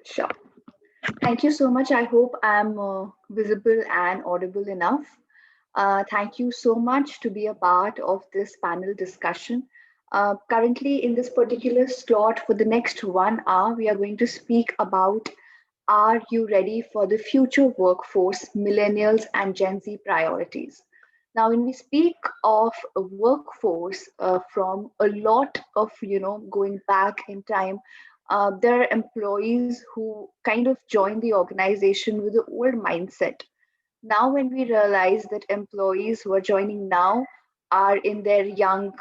Sure. Thank you so much. I hope I'm visible and audible enough. Thank you so much to be a part of this panel discussion. Currently, in this particular slot for the next 1 hour, we are going to speak about, are you ready for the future workforce, millennials and Gen Z priorities? Now, when we speak of a workforce from a lot of, going back in time, there are employees who kind of join the organization with the old mindset. Now when we realize that employees who are joining now are in their young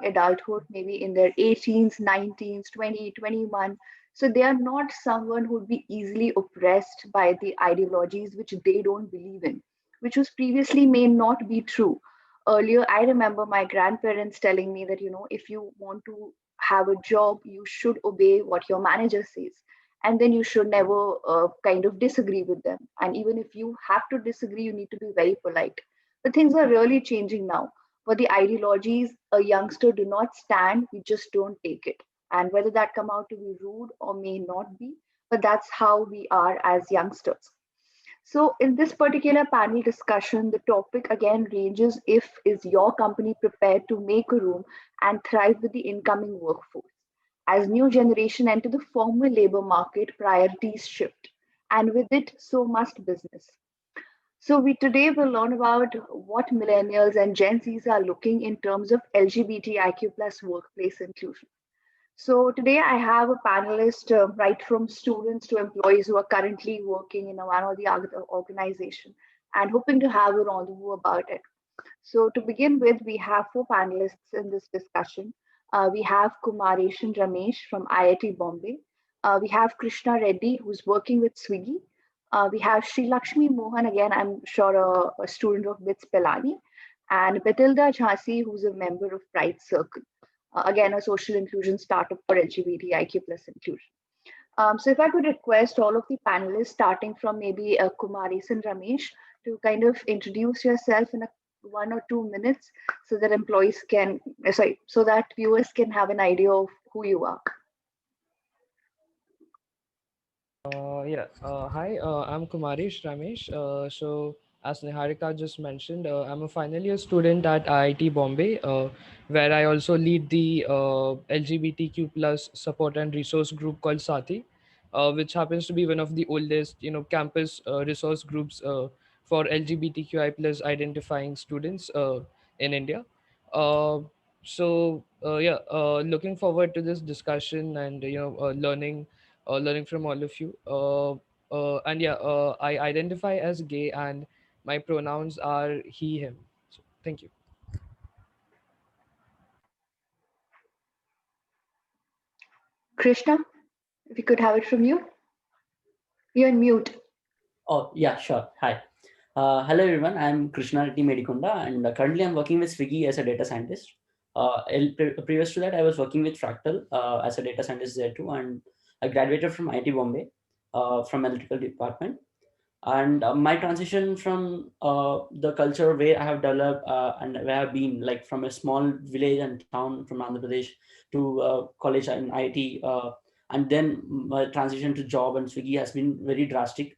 adulthood, maybe in their 18s, 19s, 20, 21, so they are not someone who would be easily oppressed by the ideologies which they don't believe in, which was previously may not be true. Earlier I remember my grandparents telling me that, if you want to have a job, you should obey what your manager says, and then you should never kind of disagree with them, and even if you have to disagree, you need to be very polite. But things are really changing now. For the ideologies a youngster do not stand, we just don't take it, and whether that come out to be rude or may not be, but that's how we are as youngsters. So in this particular panel discussion, the topic again ranges: if is your company prepared to make a room and thrive with the incoming workforce? As new generation enter the formal labor market, priorities shift, and with it, so must business. So we today will learn about what millennials and Gen Zs are looking in terms of LGBTIQ plus workplace inclusion. So today I have a panelist, right from students to employees who are currently working in one or the other organization, and hoping to have a rendezvous about it. So to begin with, we have four panelists in this discussion. We have Kumareshan Ramesh from IIT Bombay. We have Krishna Reddy, who's working with Swiggy. We have Sri Lakshmi Mohan, again, I'm sure a student of BITS Pelani, and Betilda Jhansi, who's a member of Pride Circle, again, a social inclusion startup for LGBTIQ plus inclusion. So if I could request all of the panelists, starting from maybe Kumareshan Ramesh, to kind of introduce yourself in 1 or 2 minutes, so that employees can, sorry, so that viewers can have an idea of who you are. Hi, I'm Kumarish Ramesh. As Niharika just mentioned, I'm a final year student at IIT Bombay, where I also lead the LGBTQ plus support and resource group called Sati, which happens to be one of the oldest, campus resource groups for LGBTQI plus identifying students in India. Uh, Looking forward to this discussion and learning from all of you. I identify as gay and my pronouns are he, him. So, thank you. Krishna, if we could have it from you. You're on mute. Oh, yeah, sure. Hi. Hello, everyone. I'm Krishna Reddy Medikonda, and currently I'm working with Swiggy as a data scientist. Previous to that, I was working with Fractal as a data scientist there too, and I graduated from IIT Bombay from electrical department. And my transition from the culture where I have developed and where I've been, like from a small village and town from Andhra Pradesh to college and IIT, and then my transition to job and Swiggy has been very drastic.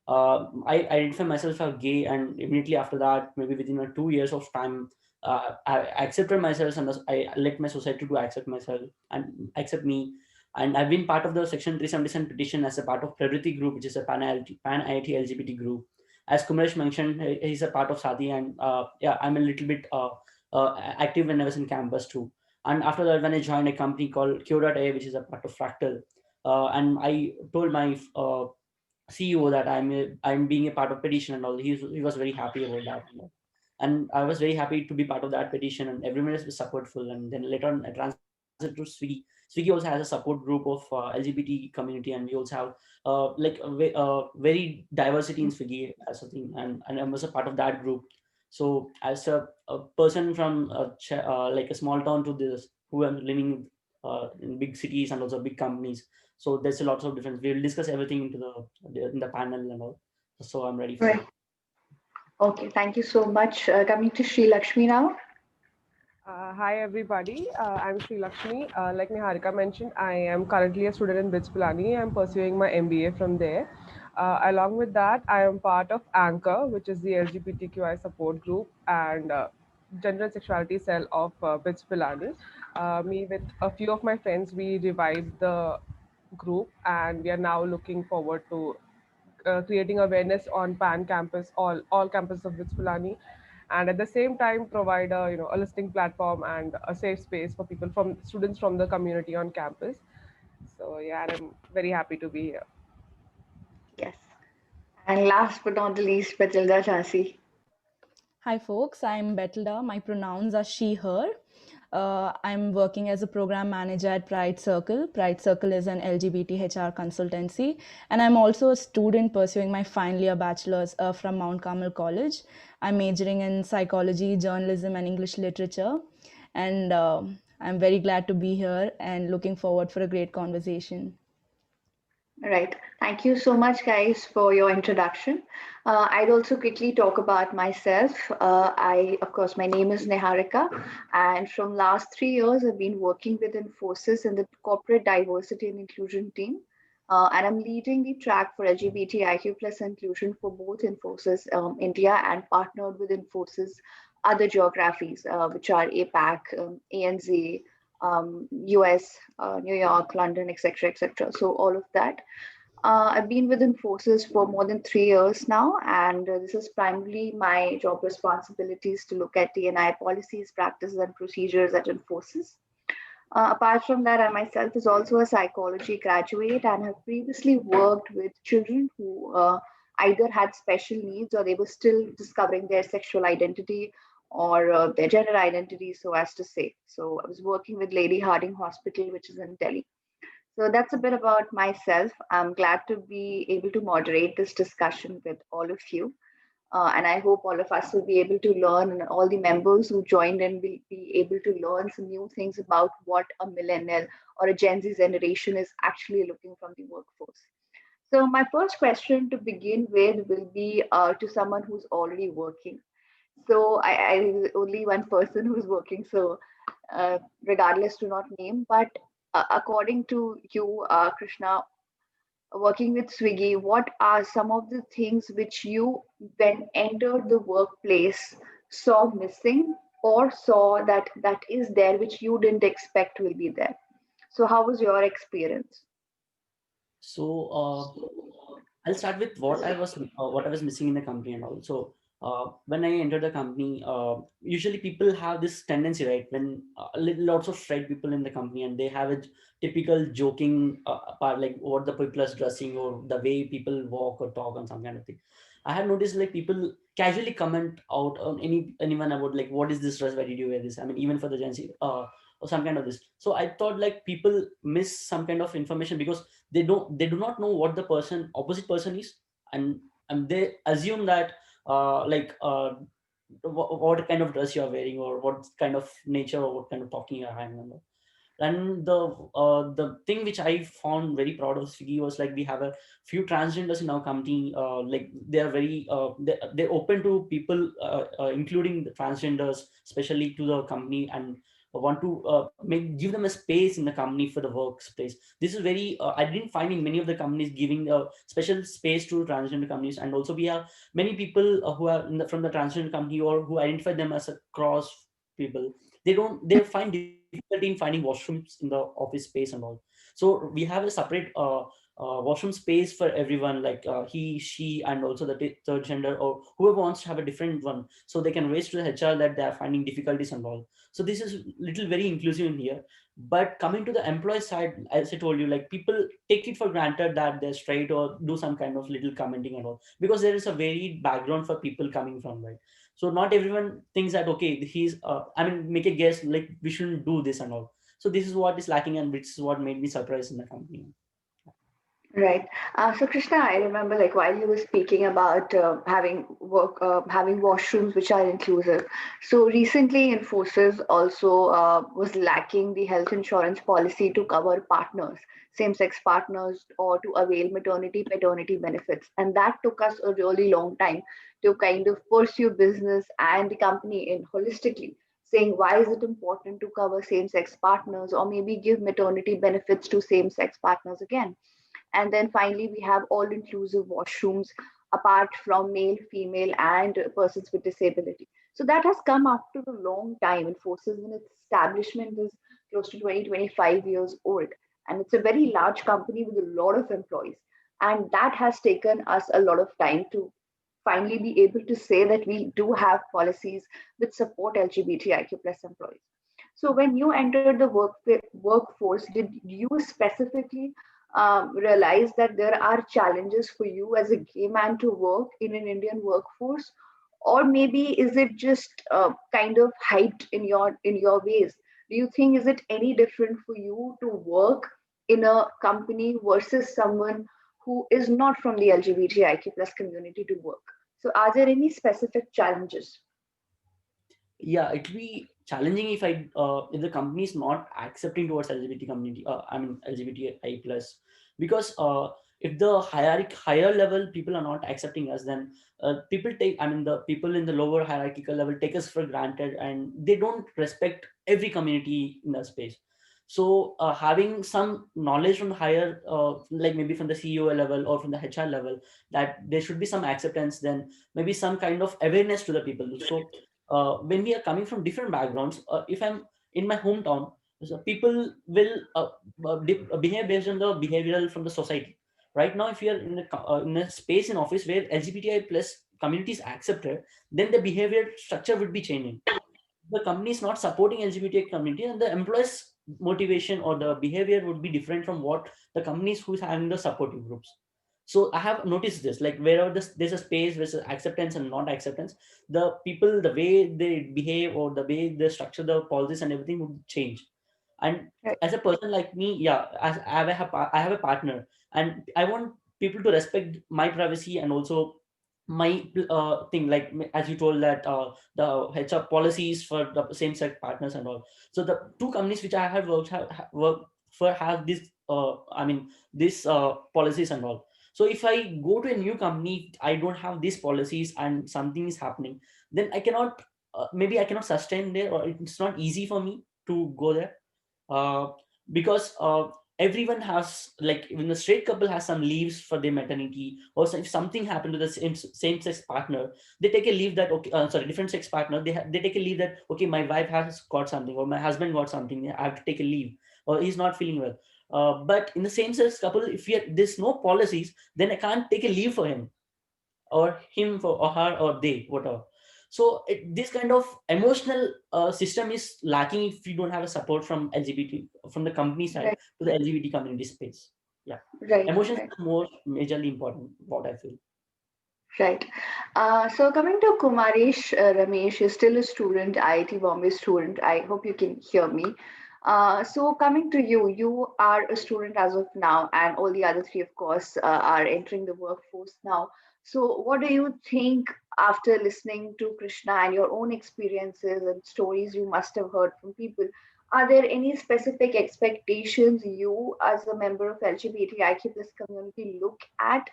I identify myself as gay, and immediately after that, maybe within 2 years of time, I accepted myself, and I let my society to accept myself and accept me. And I've been part of the Section 377 petition as a part of Pragriti Group, which is a pan-IIT LGBT group. As Kumaresh mentioned, he's a part of Sati, and yeah, I'm a little bit active when I was in campus too. And after that, when I joined a company called Q.A, which is a part of Fractal, and I told my CEO that I'm being a part of petition and all. He was very happy about that, and I was very happy to be part of that petition. And everyone is supportful. And then later on, I transited to Swiggy. Swiggy also has a support group of LGBT community, and we also have very diversity in Swiggy as a thing, and I was a part of that group. So as a person from like a small town to this, who am living in big cities and also big companies, so there's a lot of difference. We will discuss everything into the panel and all. So I'm ready for Right. that. Okay, thank you so much. Coming to Sri Lakshmi now. Hi everybody, I'm Sri Lakshmi. Like Niharika mentioned, I am currently a student in BITS Pilani. I'm pursuing my MBA from there. Along with that, I am part of Anchor, which is the LGBTQI support group and gender and sexuality cell of BITS Pilani. Me with a few of my friends, we revived the group and we are now looking forward to creating awareness on pan campus, all campuses of BITS Pilani, and at the same time provide a a listing platform and a safe space for people from students from the community on campus. So yeah, and I'm very happy to be here. Yes. And last but not the least, Patilda Chansi. Hi, folks. I'm Betelda. My pronouns are she, her. I'm working as a program manager at Pride Circle. Pride Circle is an LGBT HR consultancy. And I'm also a student pursuing my final year bachelor's from Mount Carmel College. I'm majoring in psychology, journalism, and English literature. And I'm very glad to be here and looking forward for a great conversation. Right. Thank you so much, guys, for your introduction. I'd also quickly talk about myself. Of course, my name is Neharika, and from last 3 years, I've been working with Infosys in the corporate diversity and inclusion team. And I'm leading the track for LGBTIQ plus inclusion for both Infosys India and partnered with Infosys other geographies, which are APAC, ANZ, US, New York, London, etc., etc. So all of that. I've been with Infosys for more than 3 years now, and this is primarily my job responsibilities to look at D&I policies, practices, and procedures at Infosys. Apart from that, I myself is also a psychology graduate and have previously worked with children who either had special needs or they were still discovering their sexual identity or their gender identity, so as to say. So I was working with Lady Harding Hospital, which is in Delhi. So that's a bit about myself. I'm glad to be able to moderate this discussion with all of you. And I hope all of us will be able to learn, and all the members who joined in will be able to learn some new things about what a millennial or a Gen Z generation is actually looking from the workforce. So, my first question to begin with will be to someone who's already working. So, I only one person who's working. So, regardless, to not name, but according to you, Krishna, working with Swiggy, what are some of the things which you, when entered the workplace, saw missing or saw that is there which you didn't expect will be there? So, how was your experience? So I'll start with what I was missing in the company and all. So when I entered the company, usually people have this tendency, right? When lots of straight people in the company and they have a typical joking part, like what the people are dressing or the way people walk or talk on some kind of thing. I have noticed like people casually comment out on anyone about like what is this dress? Why did you wear this? I mean, even for the Gen Z or some kind of this. So I thought like people miss some kind of information because they do not know what the opposite person is, and they assume that like what kind of dress you are wearing or what kind of nature or what kind of talking you're having. And the thing which I found very proud of Swiggy was like we have a few transgenders in our company. Like they are very they're open to people, including the transgenders, especially to the company, and want to give them a space in the company for the workspace. This is very I didn't find in many of the companies giving a special space to transgender companies. And also we have many people who are from the transgender company or who identify them as a cross people. They find difficulty in finding washrooms in the office space and all. So we have a separate washroom space for everyone, like he, she, and also the third gender or whoever wants to have a different one, so they can raise to the HR that they are finding difficulties and all. So this is little very inclusive in here. But coming to the employee side, as I told you, like people take it for granted that they're straight or do some kind of little commenting and all, because there is a varied background for people coming from, right? So not everyone thinks that okay, he's I mean, make a guess like we shouldn't do this and all. So this is what is lacking, and which is what made me surprised in the company. Right. So Krishna, I remember like while you were speaking about having washrooms which are inclusive. So recently, Infosys also was lacking the health insurance policy to cover partners, same-sex partners, or to avail maternity paternity benefits, and that took us a really long time to kind of pursue business and the company in holistically. saying why is it important to cover same-sex partners, or maybe give maternity benefits to same-sex partners again. And then finally, we have all-inclusive washrooms apart from male, female, and persons with disability. So that has come after a long time. Infosys in its establishment is close to 20, 25 years old. And it's a very large company with a lot of employees. And that has taken us a lot of time to finally be able to say that we do have policies which support LGBTIQ plus employees. So when you entered the workforce, did you specifically realize that there are challenges for you as a gay man to work in an Indian workforce, or maybe is it just kind of hyped in your ways? Do you think is it any different for you to work in a company versus someone who is not from the LGBTIQ plus community to work? So are there any specific challenges? Yeah, it'll be challenging if the company is not accepting towards LGBT community, I mean LGBTI plus, because if the higher level people are not accepting us, then people take, I mean the people in the lower hierarchical level take us for granted, and they don't respect every community in that space. So having some knowledge from the higher, like maybe from the CEO level or from the HR level, that there should be some acceptance, then maybe some kind of awareness to the people. So when we are coming from different backgrounds, if I'm in my hometown, so people will behave based on the behavioral from the society. Right now, if you are in a space in office where LGBTI plus community is accepted, then the behavior structure would be changing. The company is not supporting LGBTI community, and the employees motivation or the behavior would be different from what the companies who's having the supportive groups. So I have noticed this, like wherever there's a space with acceptance and not acceptance, the people, the way they behave or the way they structure the policies and everything would change. And Right. as a person like me, yeah, as I have a partner, and I want people to respect my privacy and also my thing, like as you told that the HR policies for the same sex partners and all. So the two companies which I have worked for have this I mean this policies and all. So if I go to a new company, I don't have these policies and something is happening, then I cannot maybe I cannot sustain there, or it's not easy for me to go there, uh, because everyone has, like when the straight couple has some leaves for their maternity, or if something happened to the same sex partner, they take a leave that, okay, sorry, different sex partner, they take a leave that, okay, my wife has got something or my husband got something, I have to take a leave, or he's not feeling well. But in the same sex couple, if there's no policies, then I can't take a leave for him or him for or her or they, whatever. So this kind of emotional system is lacking if you don't have a support from LGBT, from the company side Right, to the LGBT community space. Yeah, right, emotions right. are more majorly important, what I feel. Right. So coming to Kumaresh Ramesh is still a student, IIT Bombay student. I hope you can hear me. So coming to you, you are a student as of now, and all the other three, of course, are entering the workforce now. So what do you think after listening to Krishna and your own experiences and stories you must have heard from people? Are there any specific expectations you, as a member of LGBTIQ plus community, look at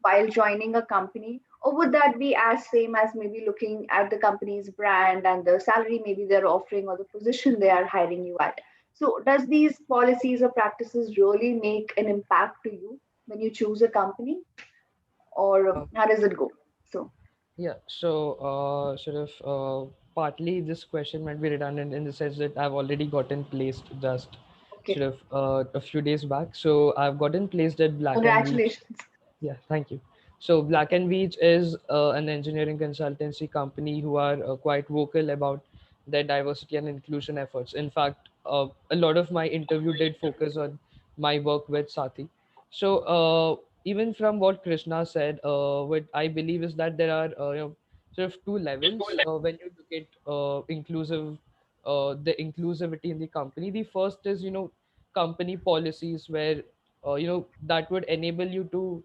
while joining a company, or would that be as same as maybe looking at the company's brand and the salary maybe they're offering or the position they are hiring you at? So does these policies or practices really make an impact to you when you choose a company, or Uh, how does it go? So yeah, so partly this question might be redundant in the sense that I've already gotten placed just okay, a few days back. So I've gotten placed at Black and Veatch. congratulations. Yeah, thank you. So Black and Veatch is an engineering consultancy company who are quite vocal about their diversity and inclusion efforts. In fact, a lot of my interview did focus on my work with Sati. So even from what Krishna said, what I believe is that there are sort of two levels when you look at the inclusivity in the company. The first is company policies where that would enable you to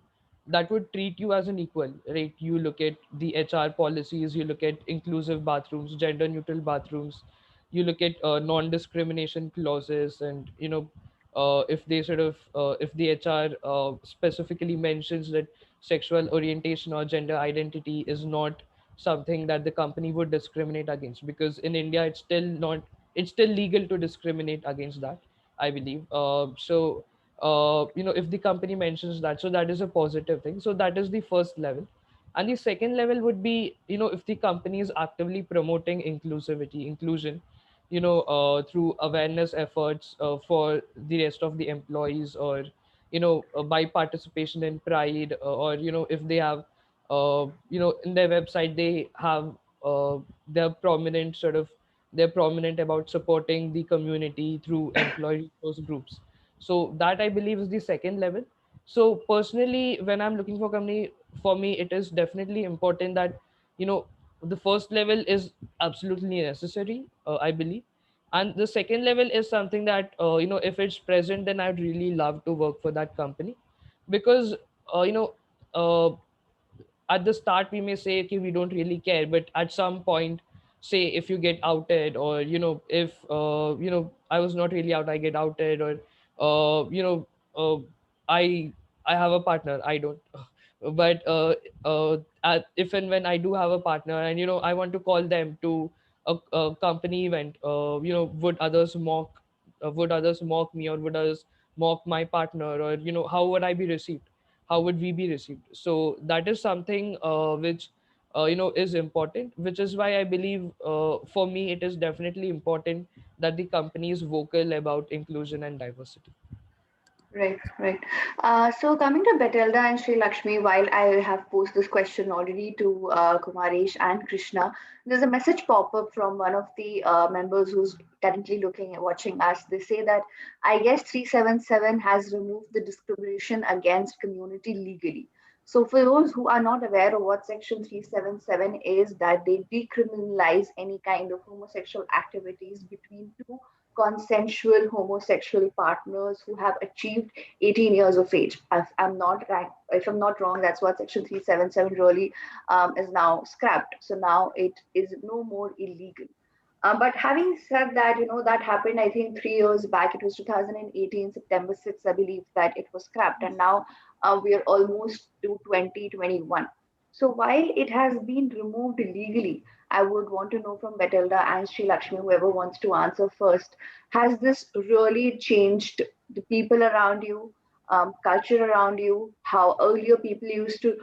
that would treat you as an equal, right? You look at the HR policies, you look at inclusive bathrooms, gender neutral bathrooms, you look at non-discrimination clauses, and if they if the HR specifically mentions that sexual orientation or gender identity is not something that the company would discriminate against, because in India it's still not, it's still legal to discriminate against that, I believe. If the company mentions that, so that is a positive thing. So that is the first level. And the second level would be, if the company is actively promoting inclusion, through awareness efforts for the rest of the employees, or by participation in Pride, or if they have in their website they have they're prominent, they're prominent about supporting the community through employee resource groups. So that, I believe, is the second level. So personally, when I'm looking for company, for me it is definitely important that you know the first level is absolutely necessary, I believe. And the second level is something that if it's present, then I'd really love to work for that company. Because uh, you know uh, at the start we may say, okay, we don't really care, but at some point, say if you get outed, or if I was not really out, I get outed, or uh, you know uh, i I have a partner, I don't but if and when I do have a partner, and I want to call them to a company event, would others mock me, or would others mock my partner, or how would I be received, how would we be received? So that is something which is important, which is why I believe, for me it is definitely important that the company is vocal about inclusion and diversity. Right, right. So coming to Betelda and Sri Lakshmi, while I have posed this question already to Kumaresh and Krishna, there's a message pop up from one of the members who's currently looking at watching us. They say that I guess 377 has removed the discrimination against community legally. So for those who are not aware of what Section 377 is, that they decriminalize any kind of homosexual activities between two consensual homosexual partners who have achieved 18 years of age. If I'm not wrong, that's what Section 377 really is now scrapped. So now it is no more illegal. But having said that, that happened, I think 3 years back. It was 2018, September 6th, I believe, that it was scrapped. And now we are almost to 2021. So while it has been removed legally, I would want to know from Betelda and Sri Lakshmi, whoever wants to answer first, has this really changed the people around you, culture around you, how earlier people used to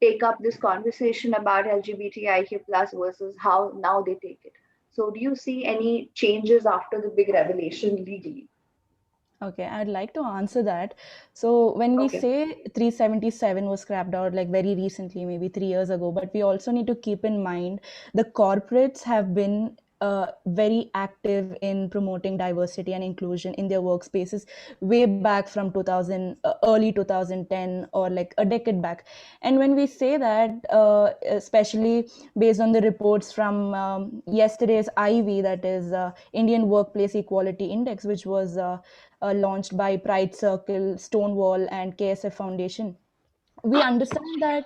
take up this conversation about LGBTIQ plus versus how now they take it? So do you see any changes after the big revelation legally? Okay, I'd like to answer that. So when we Okay. say 377 was scrapped out like very recently, maybe 3 years ago, but we also need to keep in mind the corporates have been very active in promoting diversity and inclusion in their workspaces way back from 2000, early 2010, or like a decade back. And when we say that, especially based on the reports from yesterday's IV, that is Indian Workplace Equality Index, which was launched by Pride Circle, Stonewall, and KSF Foundation, we understand that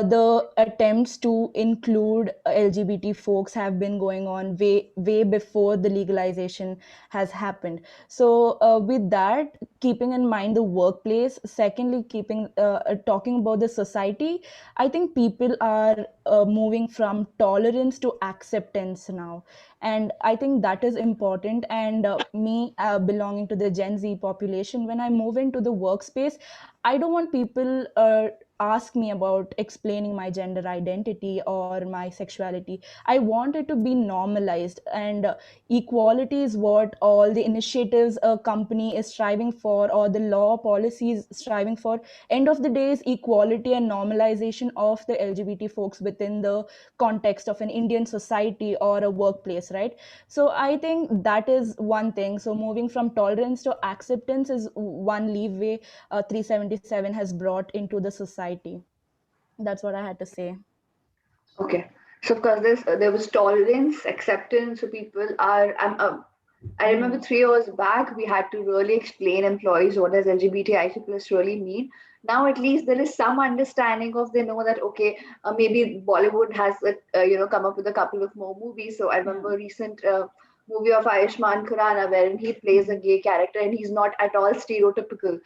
the attempts to include LGBT folks have been going on way before the legalization has happened. So with that, keeping in mind the workplace, secondly, keeping talking about the society, I think people are moving from tolerance to acceptance now, and I think that is important. And me belonging to the Gen Z population, when I move into the workspace, I don't want people ask me about explaining my gender identity or my sexuality. I want it to be normalized, and equality is what all the initiatives a company is striving for, or the law policies striving for. End of the day is equality and normalization of the LGBT folks within the context of an Indian society or a workplace, right? So I think that is one thing. So moving from tolerance to acceptance is one leeway 377 has brought into the society. That's what I had to say. Okay. So, because there was tolerance, acceptance, so people are. I remember Hmm. 3 years back, we had to really explain employees what does LGBTIQ plus really mean. Now, at least there is some understanding of, they know that okay, maybe Bollywood has come up with a couple of more movies. So I Yeah. remember recent movie of Ayushmann Khurrana, wherein he plays a gay character and he's not at all stereotypical,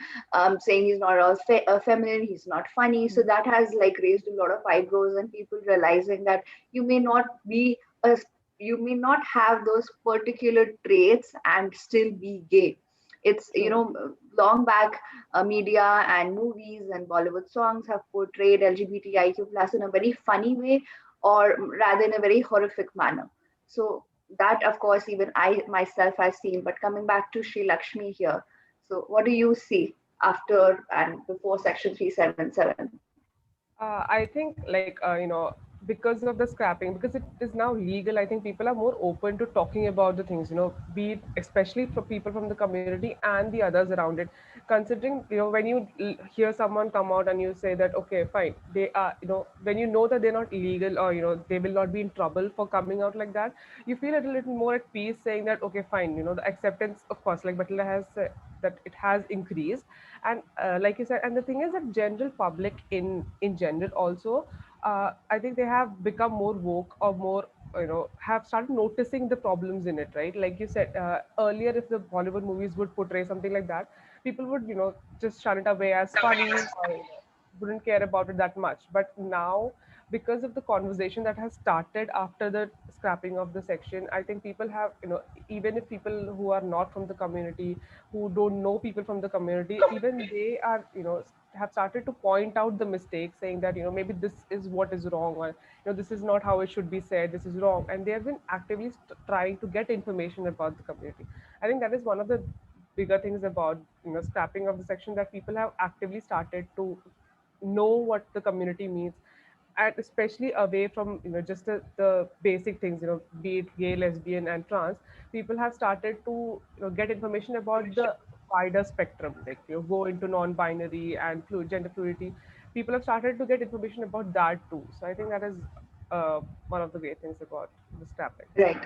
saying he's not all feminine, he's not funny. So that has like raised a lot of eyebrows and people realizing that you may not be a, you may not have those particular traits and still be gay. It's, you True. know, long back, media and movies and Bollywood songs have portrayed LGBTIQ plus in a very funny way, or rather in a very horrific manner. So that, of course, even I myself have seen. But coming back to Sri Lakshmi here, so what do you see after and before Section 377? I think, like, because of the scrapping, because it is now legal, I think people are more open to talking about the things, be it especially for people from the community and the others around it. Considering, when you hear someone come out and you say that, okay, fine, they are, when you know that they're not illegal, or, they will not be in trouble for coming out like that, you feel a little more at peace saying that, okay, fine, the acceptance, of course, like Batla has said, that it has increased. And like you said, and the thing is that general public in general also, I think they have become more woke, or more, have started noticing the problems in it, right? Like you said, earlier, if the Bollywood movies would portray something like that, people would, just shun it away as funny, or, wouldn't care about it that much. But now, because of the conversation that has started after the scrapping of the section, I think people have, even if people who are not from the community, who don't know people from the community, even they are, have started to point out the mistakes, saying that, maybe this is what is wrong, or, this is not how it should be said, this is wrong. And they have been actively trying to get information about the community. I think that is one of the bigger things about, scrapping of the section, that people have actively started to know what the community means, and especially away from, just the basic things, be it gay, lesbian, and trans. People have started to, get information about the wider spectrum, like, go into non-binary and gender fluidity. People have started to get information about that too. So I think that is one of the great things about the scrapping. Right.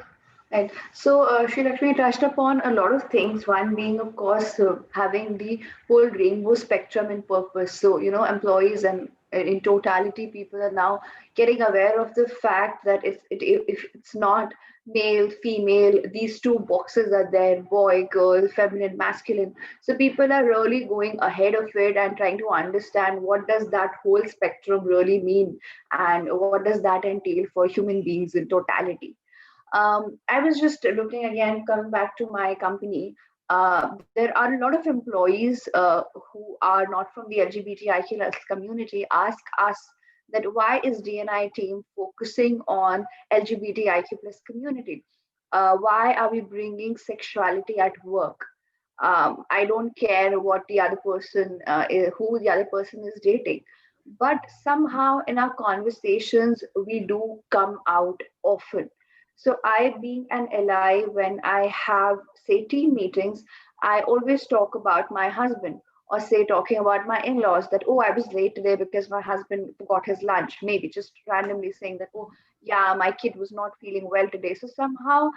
Right. So, Sri Lakshmi touched upon a lot of things. One being, of course, having the whole rainbow spectrum in purpose. So, you know, employees and in totality, people are now getting aware of the fact that if it's not male, female, these two boxes are there: boy, girl, feminine, masculine. So, people are really going ahead of it and trying to understand what does that whole spectrum really mean, and what does that entail for human beings in totality. I was just looking again, coming back to my company. There are a lot of employees who are not from the LGBTIQ community ask us that why is DNI team focusing on LGBTIQ plus community? Why are we bringing sexuality at work? I don't care what the other person, who the other person is dating, but somehow in our conversations we do come out often. So I, being an ally, when I have, say, team meetings, I always talk about my husband, or say talking about my in-laws, that, oh, I was late today because my husband forgot his lunch. Maybe just randomly saying that, oh, yeah, my kid was not feeling well today. So somehow,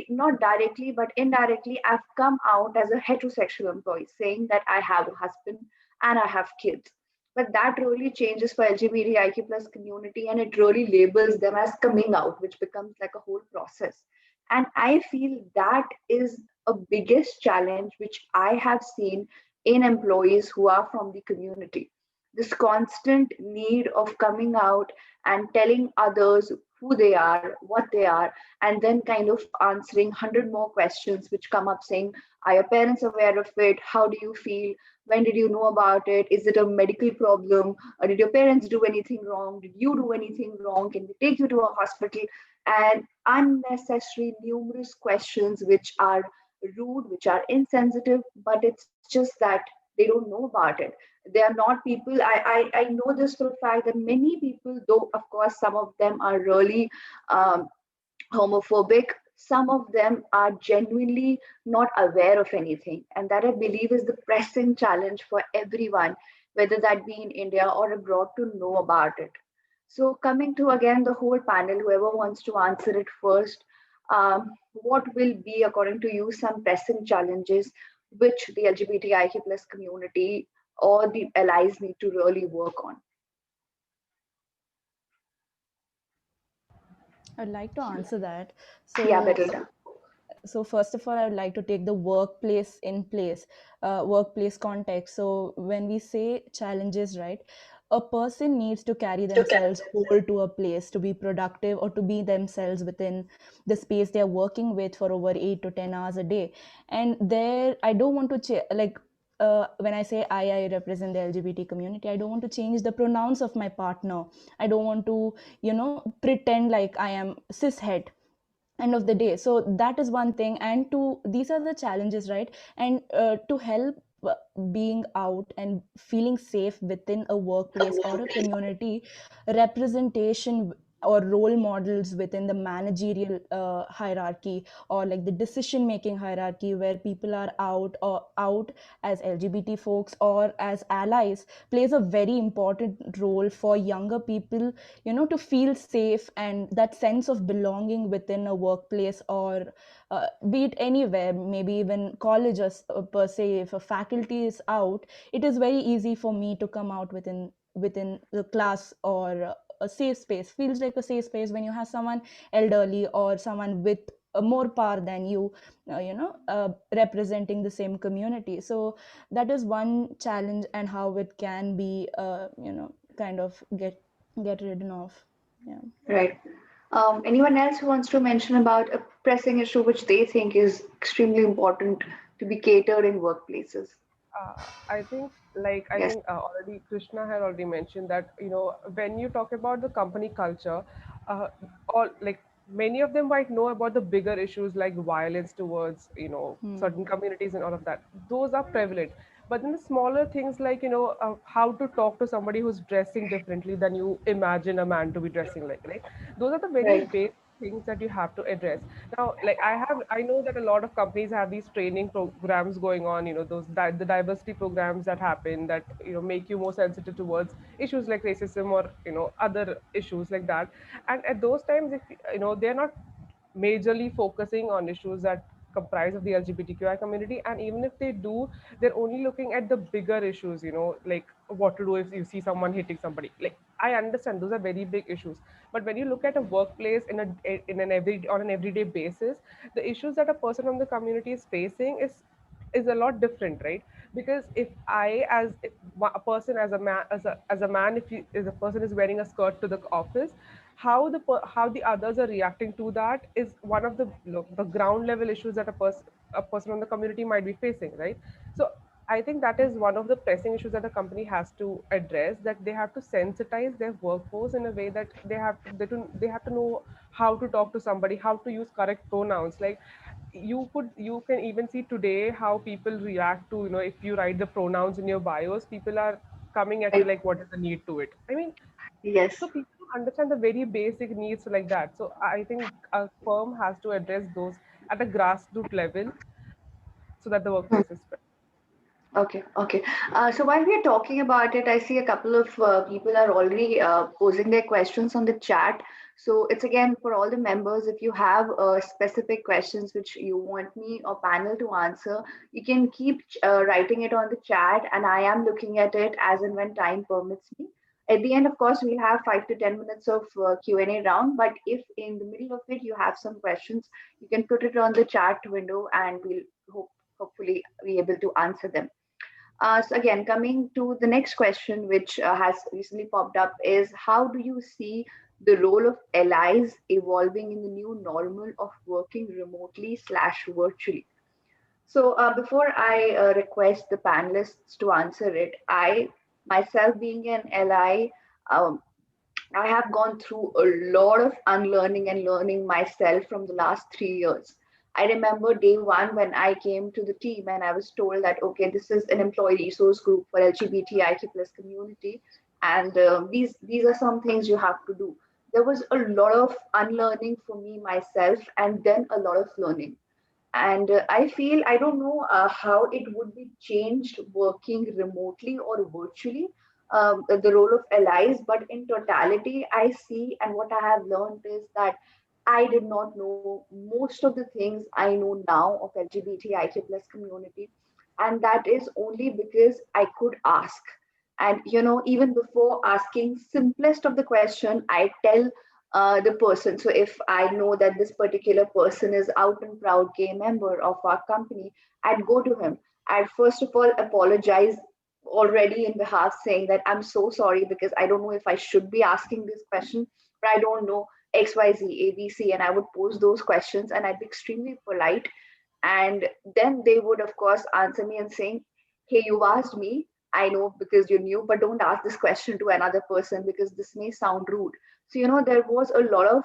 not directly but indirectly, I've come out as a heterosexual employee, saying that I have a husband and I have kids. But that really changes for LGBTIQ plus community, and it really labels them as coming out, which becomes like a whole process. And I feel that is a biggest challenge which I have seen in employees who are from the community. This constant need of coming out and telling others who they are, what they are, and then kind of answering 100 more questions which come up saying, are your parents aware of it? How do you feel? When did you know about it? Is it a medical problem? Or did your parents do anything wrong? Did you do anything wrong? Can we take you to a hospital? And unnecessary numerous questions which are rude, which are insensitive, but it's just that they don't know about it. They are not people. I know this for a fact that many people, though of course some of them are really homophobic, some of them are genuinely not aware of anything. And that, I believe, is the pressing challenge for everyone, whether that be in India or abroad, to know about it. So, coming to again the whole panel, whoever wants to answer it first, what will be, according to you, some pressing challenges which the LGBTIQ plus community or the allies need to really work on? I'd like to answer that. Yeah, So, better. So first of all, I would like to take the workplace context. So when we say challenges, right, a person needs to carry themselves whole to a place to be productive or to be themselves within the space they are working with for over 8 to 10 hours a day. And there, I don't want to when I say I represent the LGBT community, I don't want to change the pronouns of my partner. I don't want to, pretend like I am cishet end of the day. So that is one thing. And these are the challenges, right? And to help being out and feeling safe within a workplace or a community, representation or role models within the managerial hierarchy, or like the decision making hierarchy, where people are out as LGBT folks or as allies, plays a very important role for younger people, to feel safe, and that sense of belonging within a workplace, or be it anywhere, maybe even colleges per se. If a faculty is out, it is very easy for me to come out within the class, or a safe space feels like a safe space when you have someone elderly or someone with more power than you, representing the same community. So that is one challenge, and how it can be kind of get ridden of. Yeah. Right. Anyone else who wants to mention about a pressing issue which they think is extremely important to be catered in workplaces? I Yes. think already Krishna had already mentioned that, when you talk about the company culture, all like many of them might know about the bigger issues like violence towards, Hmm. certain communities and all of that. Those are prevalent. But then the smaller things like, how to talk to somebody who's dressing differently than you imagine a man to be dressing like, right? Those are the very Right. basic things that you have to address. Now, like I know that a lot of companies have these training programs going on, the diversity programs that happen that, make you more sensitive towards issues like racism or, other issues like that. And at those times, if they're not majorly focusing on issues that comprise of the LGBTQI community. And even if they do, they're only looking at the bigger issues, like what to do if you see someone hitting somebody. Like, I understand those are very big issues, but when you look at a workplace on an everyday basis, the issues that a person from the community is facing is a lot different, right? Because if a person as a man, if a person is wearing a skirt to the office, how the others are reacting to that is one of the ground level issues that a person from the community might be facing, right? So I think that is one of the pressing issues that a company has to address, that they have to sensitize their workforce in a way that they have to know how to talk to somebody, how to use correct pronouns. Like, you can even see today how people react to, if you write the pronouns in your bios, people are coming at you Right. like, what is the need to it? I mean, Yes. so people don't understand the very basic needs like that. So I think a firm has to address those at a grassroots level so that the workplace is fair. Okay, okay. So while we are talking about it, I see a couple of people are already posing their questions on the chat. So it's again for all the members, if you have specific questions which you want me or panel to answer, you can keep writing it on the chat, and I am looking at it as and when time permits me. At the end, of course, we'll have 5 to 10 minutes of Q&A round, but if in the middle of it you have some questions, you can put it on the chat window and we'll hopefully be able to answer them. So again, coming to the next question, which has recently popped up, is how do you see the role of allies evolving in the new normal of working remotely slash virtually? So before I request the panelists to answer it, I myself being an ally, um, I have gone through a lot of unlearning and learning myself from the last 3 years. I remember day one when I came to the team and I was told that, okay, this is an employee resource group for LGBTIQ plus community, and these are some things you have to do. There was a lot of unlearning for me myself, and then a lot of learning. And I feel, I don't know how it would be changed working remotely or virtually, the role of allies, but in totality, I see, and what I have learned is that I did not know most of the things I know now of LGBTIQ plus community. And that is only because I could ask. And, even before asking simplest of the question, I tell the person. So if I know that this particular person is out and proud gay member of our company, I'd go to him. I'd first of all apologize already in behalf, saying that I'm so sorry because I don't know if I should be asking this question, but I don't know XYZ, ABC, and I would pose those questions and I'd be extremely polite. And then they would, of course, answer me and saying, hey, you asked me. I know because you're new, but don't ask this question to another person because this may sound rude. So, there was a lot of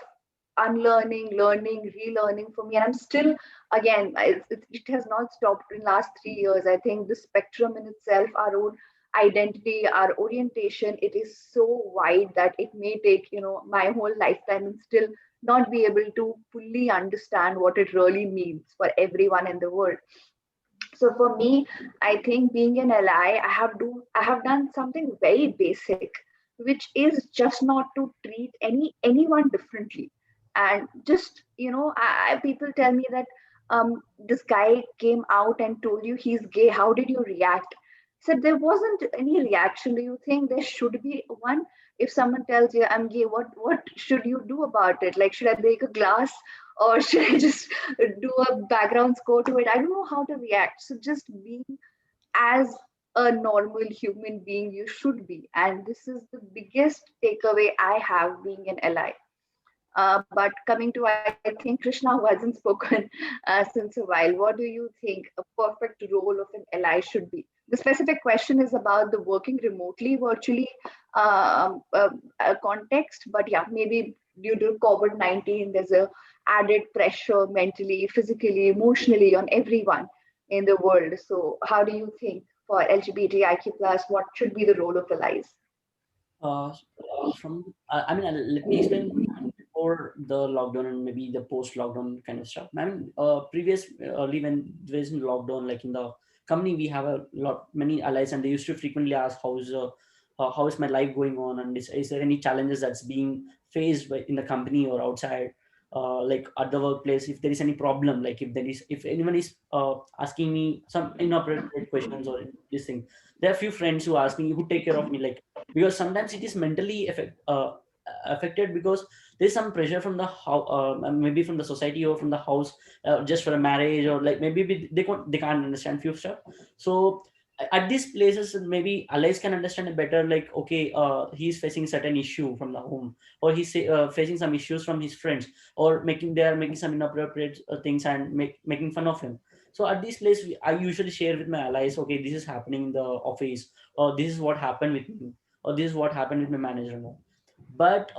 unlearning, learning, relearning for me. And I'm still, again, it has not stopped in last 3 years. I think the spectrum in itself, our own identity, our orientation, it is so wide that it may take, my whole lifetime and still not be able to fully understand what it really means for everyone in the world. So for me, I think being an ally, I have done something very basic, which is just not to treat anyone differently. And just, people tell me that this guy came out and told you he's gay. How did you react? So there wasn't any reaction. Do you think there should be one? If someone tells you I'm gay, what should you do about it? Like, should I break a glass, or should I just do a background score to it? I don't know how to react. So just being as a normal human being you should be. And this is the biggest takeaway I have being an ally. But coming to, I think, Krishna, who hasn't spoken since a while, what do you think a perfect role of an ally should be? The specific question is about the working remotely, virtually context, but yeah, maybe due to COVID-19, there's a added pressure mentally, physically, emotionally on everyone in the world. So, how do you think for LGBTIQ plus, what should be the role of allies? Uh, I mean, let me explain before the lockdown and maybe the post-lockdown kind of stuff. I mean, early when there isn't lockdown, like in the company, we have many allies, and they used to frequently ask, how is my life going on, and is there any challenges that's being faced in the company or outside, like at the workplace, if there is any problem, like if anyone is asking me some inappropriate questions or this thing. There are few friends who ask me, who take care of me, like, because sometimes it is mentally affected because there's some pressure from the house, maybe from the society or from the house, just for a marriage, or like maybe they can't understand few stuff. So at these places, maybe allies can understand it better, like, okay, he's facing certain issue from the home, or he's facing some issues from his friends, or they are making some inappropriate things and making fun of him. So at this place, I usually share with my allies, okay, this is happening in the office, or this is what happened with me, or this is what happened with my manager now. But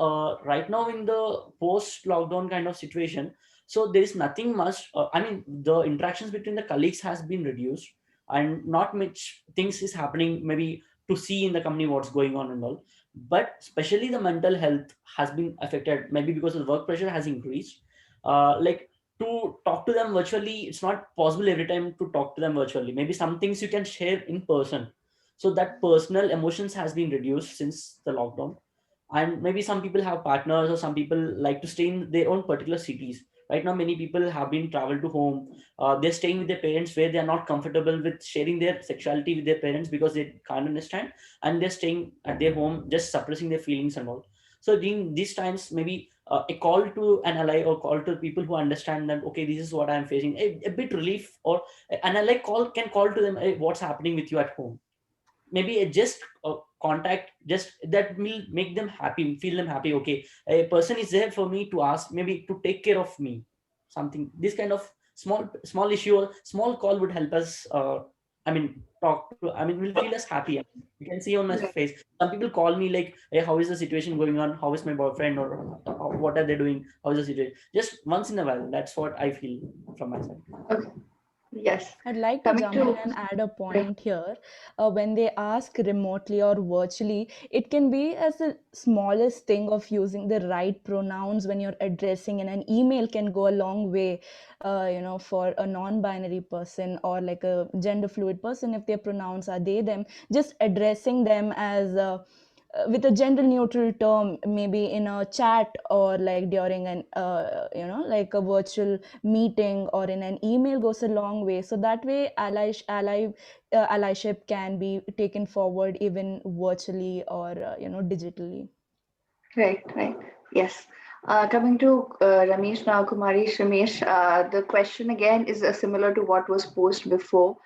right now in the post lockdown kind of situation, so there is nothing much, I mean, the interactions between the colleagues has been reduced, and not much things is happening maybe to see in the company what's going on and all. But especially the mental health has been affected, maybe because the work pressure has increased. Like, to talk to them virtually, it's not possible every time to talk to them virtually. Maybe some things you can share in person. So that personal emotions has been reduced since the lockdown. And maybe some people have partners, or some people like to stay in their own particular cities. Right now many people have been traveled to home, they're staying with their parents where they're not comfortable with sharing their sexuality with their parents because they can't understand, and they're staying at their home just suppressing their feelings and all. So during these times, maybe a call to an ally, or call to people who understand that, okay, this is what I'm facing, a bit relief, or an ally can call to them, hey, what's happening with you at home. Maybe just contact, just that will make them happy, feel them happy, okay, a person is there for me to ask, maybe to take care of me, something, this kind of small issue or small call would help us, I mean, talk to, I mean, will feel us happy. You can see on my face, some people call me like, hey, how is the situation going on, how is my boyfriend, or what are they doing, how is the situation, just once in a while. That's what I feel from my side. Okay. Yes. I'd like to Coming jump in to and add a point here. When they ask remotely or virtually, it can be as the smallest thing of using the right pronouns when you're addressing, and an email can go a long way, for a non-binary person or like a gender fluid person. If their pronouns are they, them, just addressing them as with a gender neutral term, maybe in a chat or like during an like a virtual meeting or in an email, goes a long way. So that way allyship can be taken forward even virtually or digitally. right, right. Yes. Coming to Ramesh now, Kumari Ramesh, the question again is similar to what was posed before.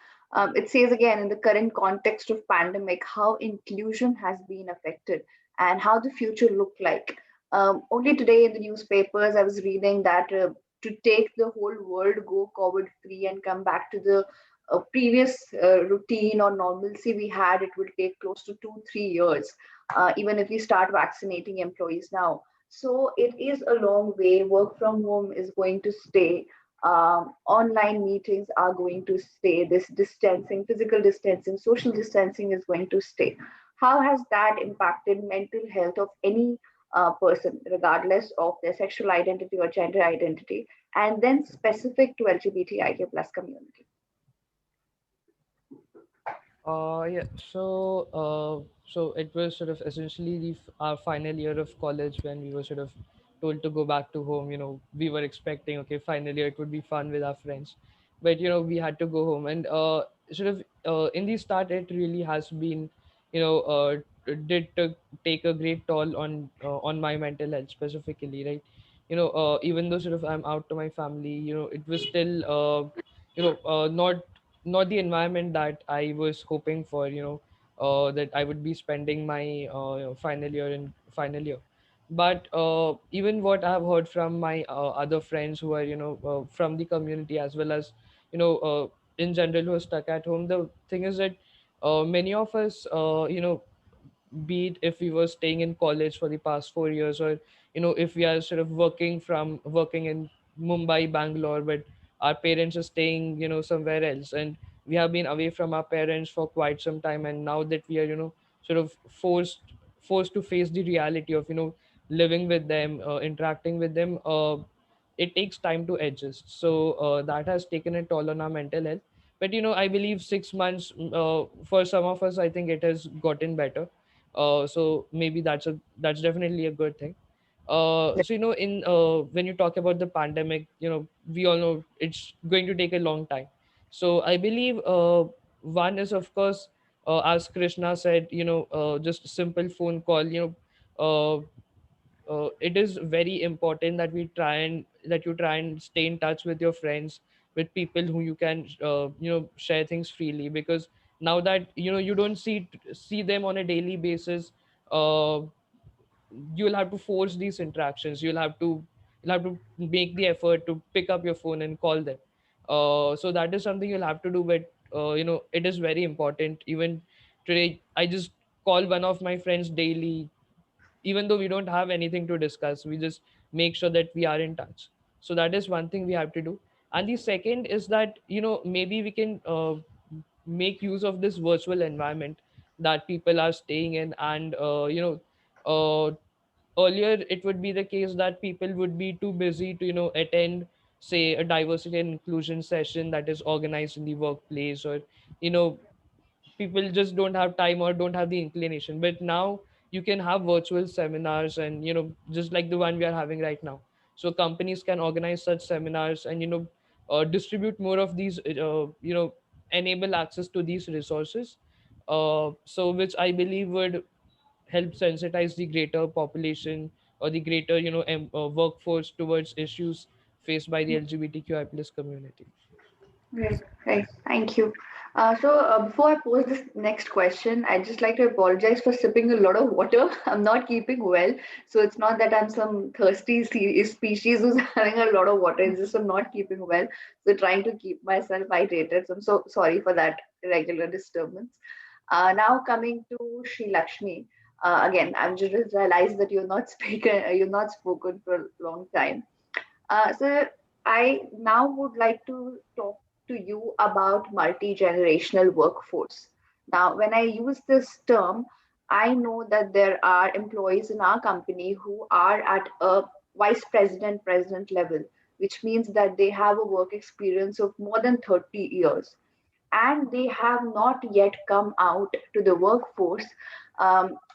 It says again, in the current context of pandemic, how inclusion has been affected and how the future look like. Only today in the newspapers, I was reading that to take the whole world go COVID free and come back to the previous routine or normalcy we had, it will take close to 2-3 years, even if we start vaccinating employees now. So it is a long way. Work from home is going to stay. Online meetings are going to stay. This distancing, physical distancing, social distancing is going to stay. How has that impacted mental health of any person, regardless of their sexual identity or gender identity, and then specific to LGBTIQ plus community? Yeah. So it was sort of essentially our final year of college when we were sort of told to go back to home. We were expecting, okay, final year it would be fun with our friends, but we had to go home, and sort of in the start it really has been, you know, did take a great toll on my mental health specifically, right? Even though sort of I'm out to my family, it was still not the environment that I was hoping for, that I would be spending my final year in final year. But even what I have heard from my other friends who are, from the community, as well as, in general, who are stuck at home, the thing is that many of us, be it if we were staying in college for the past 4 years, or if we are sort of working in Mumbai, Bangalore, but our parents are staying somewhere else, and we have been away from our parents for quite some time, and now that we are sort of forced to face the reality of living with them, interacting with them, it takes time to adjust. So that has taken a toll on our mental health. But I believe 6 months, for some of us, I think it has gotten better. So maybe that's definitely a good thing. So in when you talk about the pandemic, we all know it's going to take a long time. So I believe one is, of course, as Krishna said, just a simple phone call. It is very important that you try and stay in touch with your friends, with people who you can share things freely, because now that you don't see them on a daily basis, uh, you'll have to force these interactions. You'll have to make the effort to pick up your phone and call them. So that is something you'll have to do, but it is very important. Even today, I just call one of my friends daily, even though we don't have anything to discuss. We just make sure that we are in touch. So that is one thing we have to do. And the second is that maybe we can make use of this virtual environment that people are staying in. And uh, earlier it would be the case that people would be too busy to attend, say, a diversity and inclusion session that is organized in the workplace, or you know people just don't have time or don't have the inclination. But now you can have virtual seminars, and just like the one we are having right now. So companies can organize such seminars, and distribute more of these, enable access to these resources, so which I believe would help sensitize the greater population, or the greater workforce towards issues faced by the LGBTQI plus community. Right, right. Thank you. So before I pose this next question, I'd just like to apologize for sipping a lot of water. I'm not keeping well, so it's not that I'm some thirsty species who's having a lot of water. It's just I'm not keeping well, so trying to keep myself hydrated. So I'm so sorry for that irregular disturbance. Now coming to Sri Lakshmi. Again, I've just realized that you're not spoken for a long time. So I now would like to talk to you about multi-generational workforce. Now, when I use this term, I know that there are employees in our company who are at a president level, which means that they have a work experience of more than 30 years, and they have not yet come out to the workforce,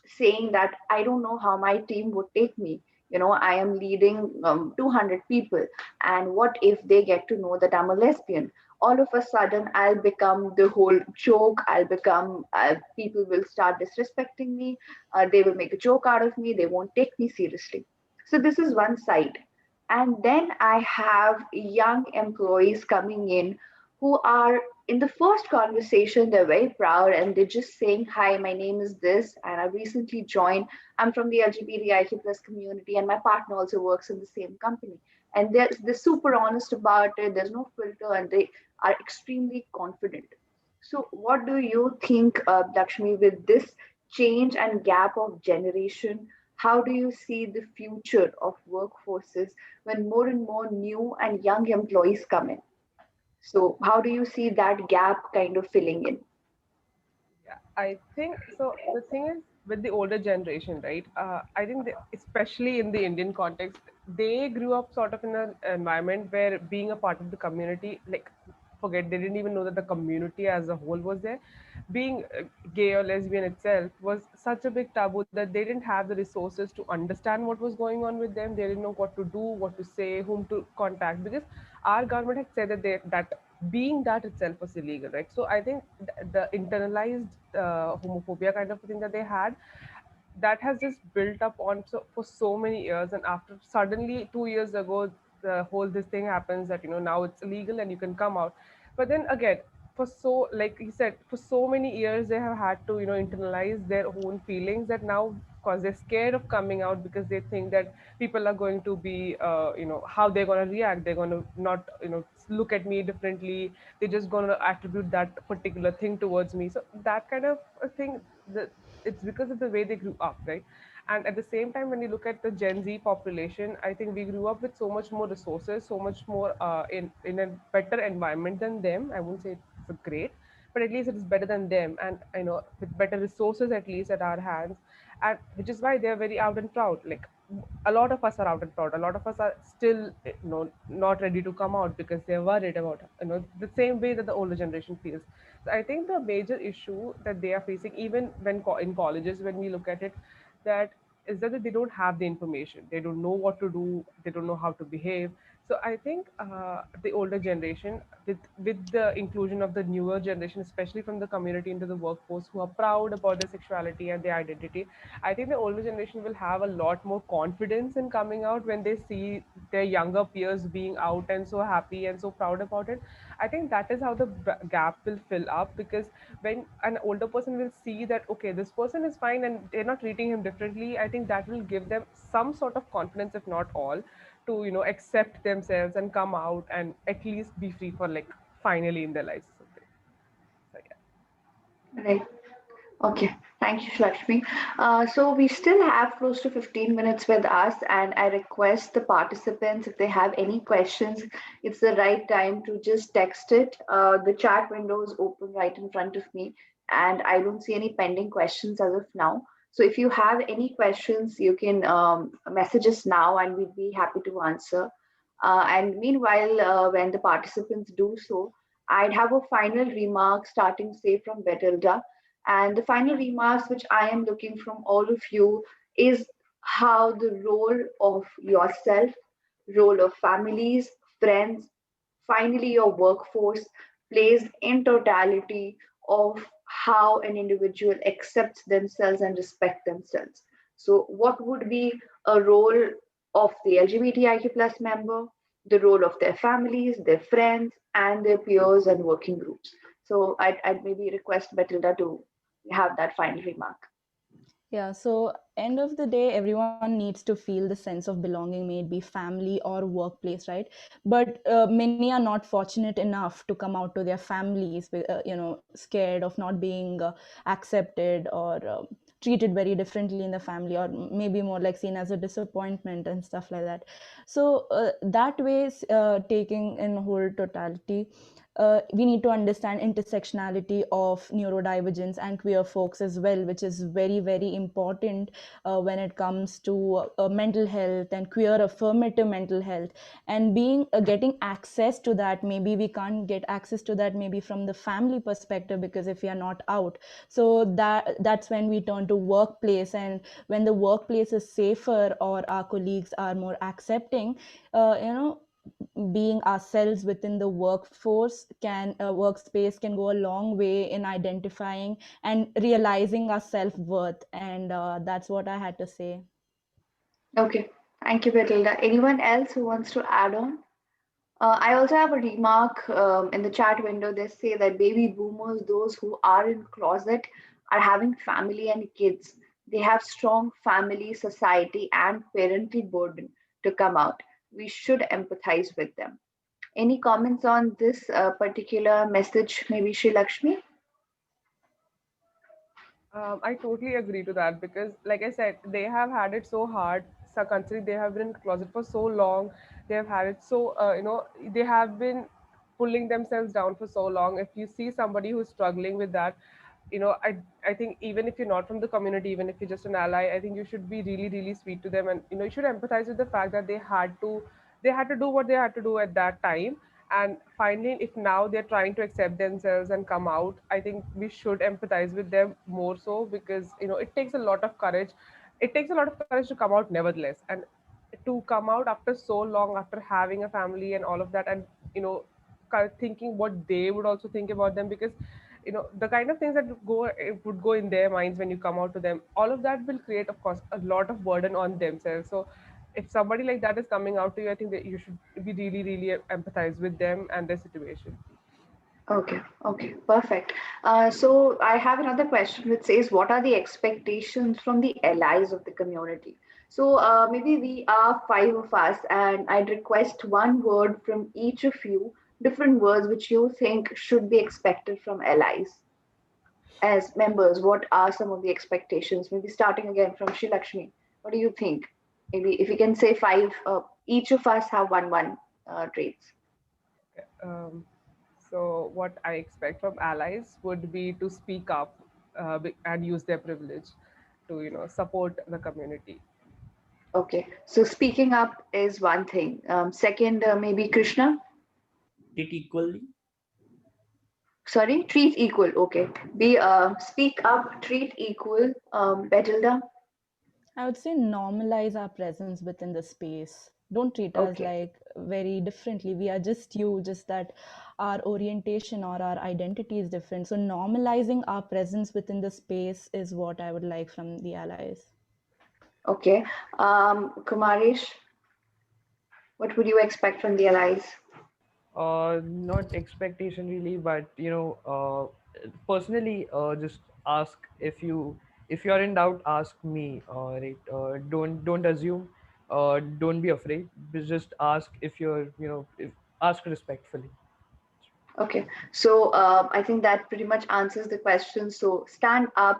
saying that I don't know how my team would take me. I am leading 200 people, and what if they get to know that I'm a lesbian? All of a sudden I'll become the whole joke. I'll become People will start disrespecting me. They will make a joke out of me. They won't take me seriously. So this is one side. And then I have young employees coming in who are in the first conversation, they're very proud and they're just saying, hi, my name is this, and I recently joined. I'm from the LGBTIQ plus community, and my partner also works in the same company. And they're super honest about it, there's no filter, and they are extremely confident. So, what do you think, Lakshmi, with this change and gap of generation? How do you see the future of workforces when more and more new and young employees come in? So, how do you see that gap kind of filling in? Yeah, I think so. The thing is with the older generation, right? I think especially in the Indian context, they grew up sort of in an environment where being a part of the community, like, forget, they didn't even know that the community as a whole was there. Being gay or lesbian itself was such a big taboo that they didn't have the resources to understand what was going on with them. They didn't know what to do, what to say, whom to contact, because our government had said that that being that itself was illegal, right? So I think the internalized homophobia kind of thing that they had, that has just built up on for so many years, and after suddenly 2 years ago the whole this thing happens that now it's illegal and you can come out. But then again, for so, like he said, for so many years they have had to internalize their own feelings, that now because they're scared of coming out, because they think that people are going to be how they're going to react, they're going to not look at me differently, they're just going to attribute that particular thing towards me. So that kind of a thing, that it's because of the way they grew up, right? And at the same time, when you look at the Gen Z population, I think we grew up with so much more resources, so much more in a better environment than them. I won't say it's a great, but at least it is better than them, and with better resources at least at our hands, and which is why they are very out and proud. Like, a lot of us are out and proud. A lot of us are still not ready to come out because they're worried about the same way that the older generation feels. So I think the major issue that they are facing, even when in colleges, when we look at it, that is that they don't have the information. They don't know what to do. They don't know how to behave. So I think the older generation, with the inclusion of the newer generation, especially from the community into the workforce, who are proud about their sexuality and their identity, I think the older generation will have a lot more confidence in coming out when they see their younger peers being out and so happy and so proud about it. I think that is how the gap will fill up, because when an older person will see that, okay, this person is fine and they're not treating him differently, I think that will give them some sort of confidence, if not all, to accept themselves and come out and at least be free for, like, finally in their lives or something. So yeah. Right. Okay, thank you, Lakshmi. So we still have close to 15 minutes with us, and I request the participants, if they have any questions, it's the right time to just text it. The chat window is open right in front of me, and I don't see any pending questions as of now. So if you have any questions, you can message us now, and we'd be happy to answer. And meanwhile, when the participants do so, I'd have a final remark starting, say, from Betilda, and the final remarks which I am looking from all of you is how the role of yourself, role of families, friends, finally your workforce plays in totality of how an individual accepts themselves and respect themselves. So what would be a role of the LGBTIQ plus member, the role of their families, their friends, and their peers and working groups? So I'd maybe request Betilda to have that final remark. Yeah, so end of the day, everyone needs to feel the sense of belonging, may it be family or workplace, right? But many are not fortunate enough to come out to their families, scared of not being accepted or treated very differently in the family, or maybe more like seen as a disappointment and stuff like that. So that way, taking in whole totality, we need to understand intersectionality of neurodivergence and queer folks as well, which is very, very important when it comes to mental health and queer affirmative mental health, and being getting access to that. Maybe we can't get access to that maybe from the family perspective, because if we are not out, so that's when we turn to workplace. And when the workplace is safer or our colleagues are more accepting, being ourselves within the workspace can go a long way in identifying and realizing our self-worth. And that's what I had to say. Okay, Thank you, Betilda. Anyone else who wants to add on? I also have a remark in the chat window. They say that baby boomers, those who are in closet, are having family and kids. They have strong family, society, and parental burden to come out. We should empathize with them. Any comments on this particular message, maybe Sri Lakshmi? I totally agree to that because, like I said, they have had it so hard. So considering they have been in closet for so long, they have had it so they have been pulling themselves down for so long. If you see somebody who's struggling with that, I think even if you're not from the community, even if you're just an ally, I think you should be really really sweet to them, and you should empathize with the fact that they had to do what they had to do at that time. And finally, if now they're trying to accept themselves and come out, I think we should empathize with them more so, because it takes a lot of courage. It takes a lot of courage to come out nevertheless, and to come out after so long, after having a family and all of that, and thinking what they would also think about them, because the kind of things that would go in their minds when you come out to them, all of that will create, of course, a lot of burden on themselves. So if somebody like that is coming out to you, I think that you should be really really empathize with them and their situation. Okay, perfect. So I have another question which says, what are the expectations from the allies of the community? So maybe we are five of us, and I'd request one word from each of you, different words which you think should be expected from allies as members. What are some of the expectations? Maybe starting again from Sri Lakshmi. What do you think? Maybe if you can say five, each of us have one traits. um, so what I expect from allies would be to speak up, and use their privilege to support the community. Okay, so speaking up is one thing. Second, maybe Krishna. It equally. Sorry, treat equal. Okay, be speak up, treat equal. Betilda. I would say normalize our presence within the space. Don't treat us Okay, like very differently. We are just you, just that our orientation or our identity is different. So, normalizing our presence within the space is what I would like from the allies. okay. Kumarish, what would you expect from the allies? Not expectation really, but personally, just ask if you're in doubt, ask me. Right? Don't assume. Don't be afraid. Just ask if you're if, ask respectfully. Okay, so I think that pretty much answers the question. So stand up,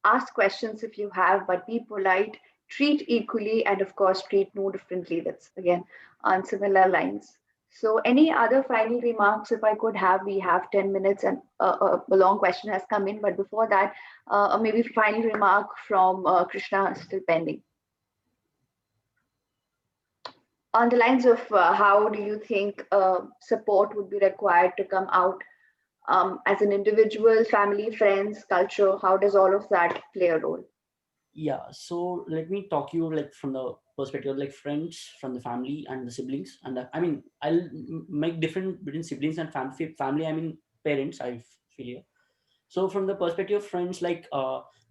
ask questions if you have, but be polite, treat equally, and of course, treat no differently. That's again on similar lines. So, any other final remarks? If I could have, we have 10 minutes, and a long question has come in. But before that, maybe final remark from Krishna still pending. On the lines of how do you think support would be required to come out as an individual, family, friends, culture? How does all of that play a role? Yeah, so let me talk you like from the perspective of like friends, from the family and the siblings. And I mean, I'll make different between siblings and family. I mean parents, I feel here. So from the perspective of friends, like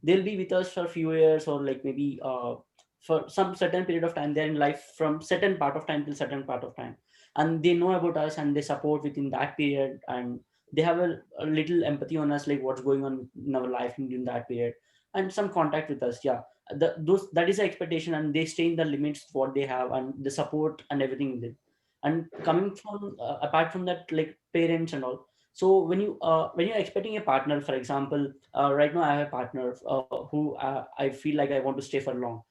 they'll be with us for a few years, or like maybe for some certain period of time. They're in life from certain part of time till certain part of time, and they know about us and they support within that period, and they have a little empathy on us, like what's going on in our life in that period, and some contact with us. Yeah, those that is the expectation, and they stay in the limits what they have and the support and everything with it. And coming from apart from that, like parents and all. So when you're expecting a partner, for example, right now I have a partner who I feel like I want to stay for long.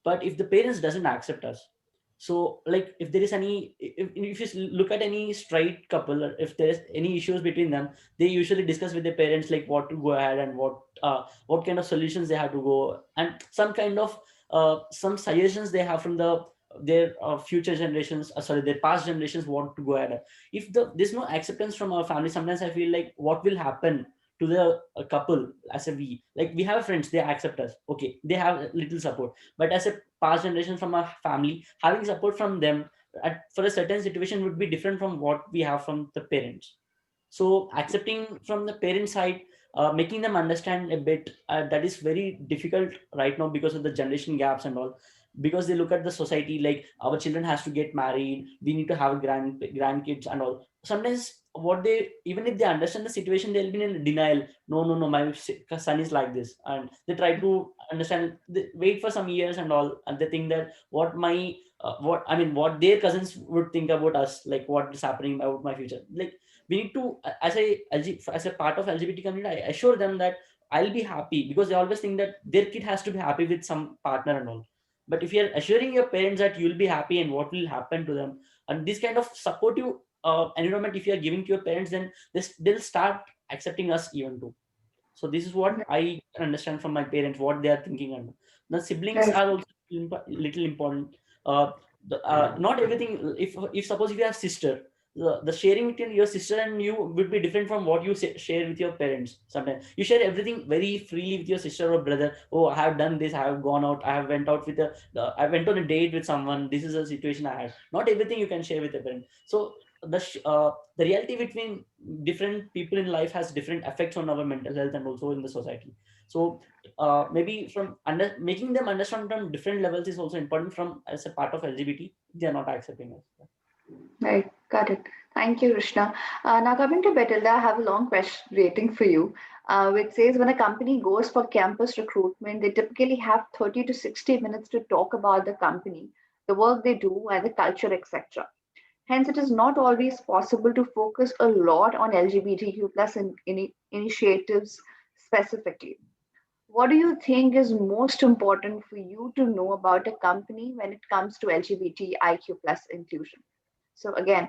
But if the parents doesn't accept us, so like if there is any, if you look at any straight couple, or if there's any issues between them, they usually discuss with their parents like what to go ahead and what kind of solutions they have to go, and some kind of some suggestions they have from their future generations, sorry, their past generations want to go ahead. If there's no acceptance from our family, sometimes I feel like what will happen to the couple, as a we have friends, they accept us, okay, they have a little support, but as a past generation from our family, having support from them for a certain situation would be different from what we have from the parents. So accepting from the parent side, making them understand a bit. That is very difficult right now because of the generation gaps and all, because they look at the society like our children has to get married, we need to have grandkids and all. Sometimes what they, even if they understand the situation, they'll be in denial. No, no, no, my son is like this, and they try to understand, they wait for some years and all, and they think that what their cousins would think about us, like what is happening about my future. Like we need to, as a part of LGBT community, I assure them that I'll be happy, because they always think that their kid has to be happy with some partner and all. But if you're assuring your parents that you'll be happy and what will happen to them, and this kind of supportive environment, if you're giving to your parents, then they'll start accepting us even too. So this is what I understand from my parents, what they are thinking. And the siblings Right. are also little important. uh, Not everything, if suppose if you have sister, the sharing between your sister and you would be different from what you share with your parents. Sometimes you share everything very freely with your sister or brother. Oh, I have done this, I have gone out, I have went out with I went on a date with someone, this is a situation I had. Not everything you can share with a parent. So the reality between different people in life has different effects on our mental health and also in the society. So maybe from making them understand on different levels is also important. From as a part of LGBT, they are not accepting us. Right, got it. Thank you, Krishna. Now, coming to Betilda, I have a long question waiting for you, which says when a company goes for campus recruitment, they typically have 30 to 60 minutes to talk about the company, the work they do, and the culture, etc. Hence, it is not always possible to focus a lot on LGBTQ plus initiatives specifically. What do you think is most important for you to know about a company when it comes to LGBTIQ plus inclusion? So again,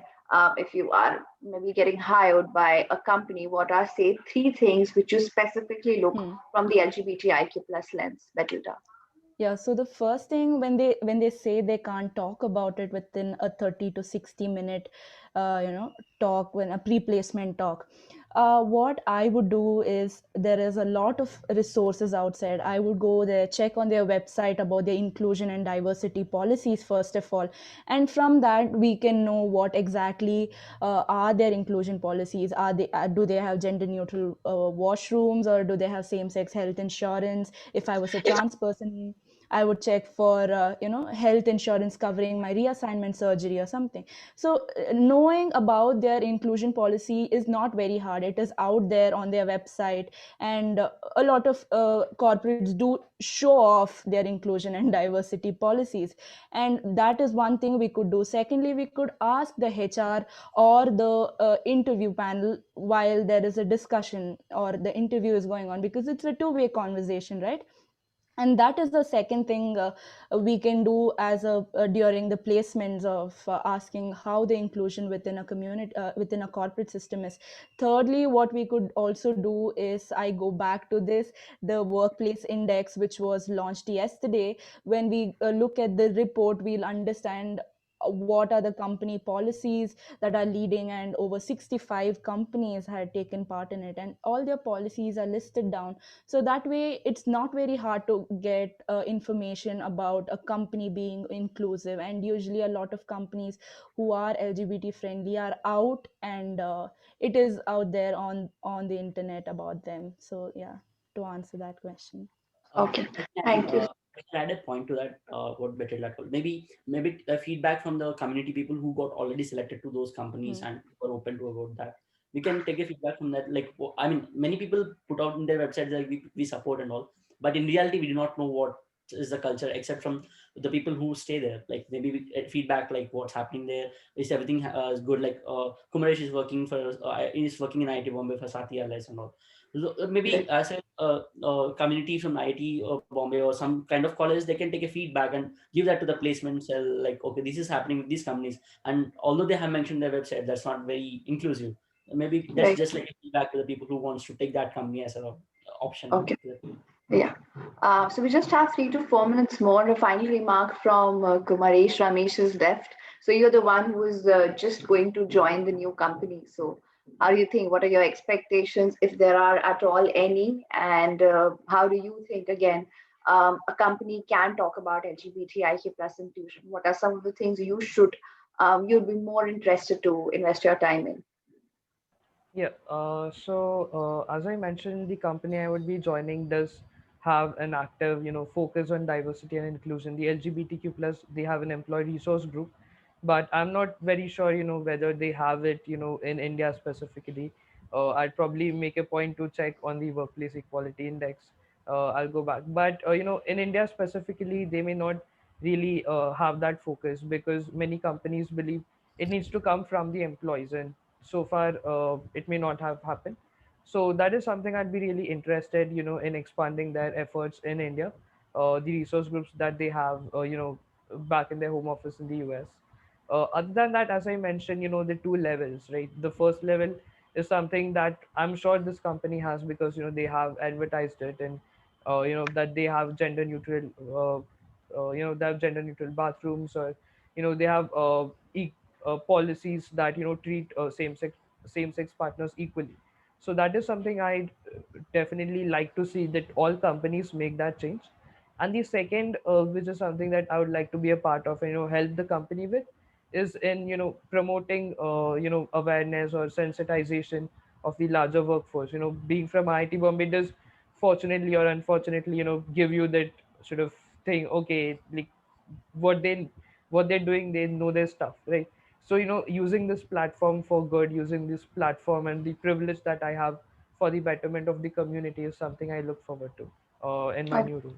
if you are maybe getting hired by a company, what are say three things which you specifically look Hmm. from the LGBTIQ plus lens, Betilda? Yeah, so the first thing when they say they can't talk about it within a 30 to 60 minute talk, when a pre-placement talk, what I would do is, there is a lot of resources outside. I would go there, check on their website about their inclusion and diversity policies first of all, and from that we can know what exactly are their inclusion policies. Are they do they have gender neutral washrooms, or do they have same sex health insurance? If I was a trans person, I would check for health insurance covering my reassignment surgery or something. So knowing about their inclusion policy is not very hard. It is out there on their website, and a lot of corporates do show off their inclusion and diversity policies, and that is one thing we could do. Secondly, we could ask the HR or the interview panel while there is a discussion or the interview is going on, because it's a two-way conversation, right? And that is the second thing we can do as a during the placements of asking how the inclusion within a community, within a corporate system is. Thirdly, what we could also do is, I go back to this, the workplace index which was launched yesterday. When we look at the report, we'll understand what are the company policies that are leading, and over 65 companies had taken part in it, and all their policies are listed down. So that way it's not very hard to get information about a company being inclusive, and usually a lot of companies who are LGBT friendly are out, and it is out there on the internet about them. So yeah, to answer that question. Okay, thank you. I can add a point to that. What better like maybe feedback from the community people who got already selected to those companies Hmm. and were open to about that. We can take a feedback from that. Like I mean, many people put out in their websites like we support and all, but in reality we do not know what is the culture except from the people who stay there. Like maybe feedback like what's happening there, is everything is good. Like Kumaresh is working in IIT Bombay for Satya Airlines and all. So, maybe Right. as a community from IIT or Bombay or some kind of college, they can take a feedback and give that to the placement cell. Like, okay, this is happening with these companies, and although they have mentioned their website, that's not very inclusive. Maybe that's Right. just like a feedback to the people who wants to take that company as an option. Okay. Yeah. So we just have 3 to 4 minutes more. A final remark from Kumaresh. Ramesh is left. So you're the one who is just going to join the new company. So how do you think? What are your expectations, if there are at all any? And how do you think, again, a company can talk about LGBTIQ plus inclusion? What are some of the things you'd be more interested to invest your time in? Yeah. As I mentioned, the company I would be joining does have an active, focus on diversity and inclusion. The LGBTQ plus, they have an employee resource group, but I'm not very sure, whether they have it, in India specifically. I'd probably make a point to check on the workplace equality index. I'll go back, but in India specifically, they may not really have that focus because many companies believe it needs to come from the employees, and so far it may not have happened. So that is something I'd be really interested, in expanding their efforts in India, the resource groups that they have, back in their home office in the US. Other than that, as I mentioned, the two levels, right? The first level is something that I'm sure this company has because they have advertised it, and that they have gender neutral, they have gender neutral bathrooms, or they have policies that treat same sex partners equally. So that is something I definitely like to see, that all companies make that change. And the second, which is something that I would like to be a part of and help the company with, is in promoting awareness or sensitization of the larger workforce. Being from IIT Bombay does, fortunately or unfortunately, give you that sort of thing. Okay, like what they what they're doing, they know their stuff, right? So using this platform for good, using this platform and the privilege that I have for the betterment of the community is something I look forward to in my new role.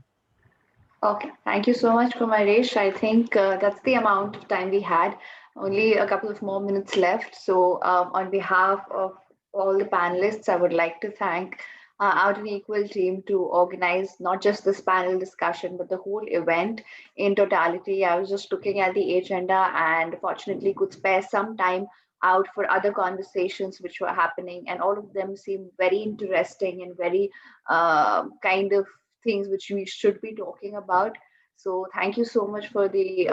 Okay, thank you so much, Kumaresh. I think that's the amount of time we had. Only a couple of more minutes left. So, on behalf of all the panelists, I would like to thank Out and Equal team to organize not just this panel discussion, but the whole event in totality. I was just looking at the agenda and fortunately could spare some time out for other conversations which were happening, and all of them seem very interesting and very kind of things which we should be talking about. So thank you so much for the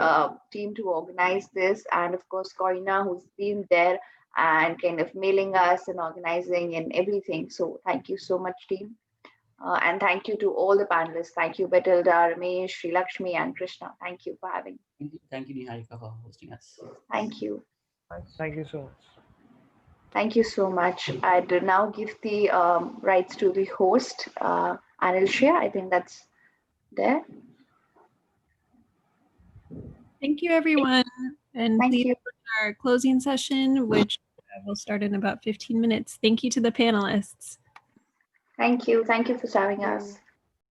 team to organize this, and of course Koina, who's been there and kind of mailing us and organizing and everything. So thank you so much, team. And thank you to all the panelists. Thank you, Betilda, Ramesh, Sri Lakshmi, and Krishna. Thank you for having me. Thank you, Niharika, for hosting us. Thank you. Thank you so much. Thank you so much. I'd now give the rights to the host, Anil Shia. I think that's there. Thank you, everyone. And Thank please you. our closing session, which will start in about 15 minutes. Thank you to the panelists. Thank you. Thank you for having us.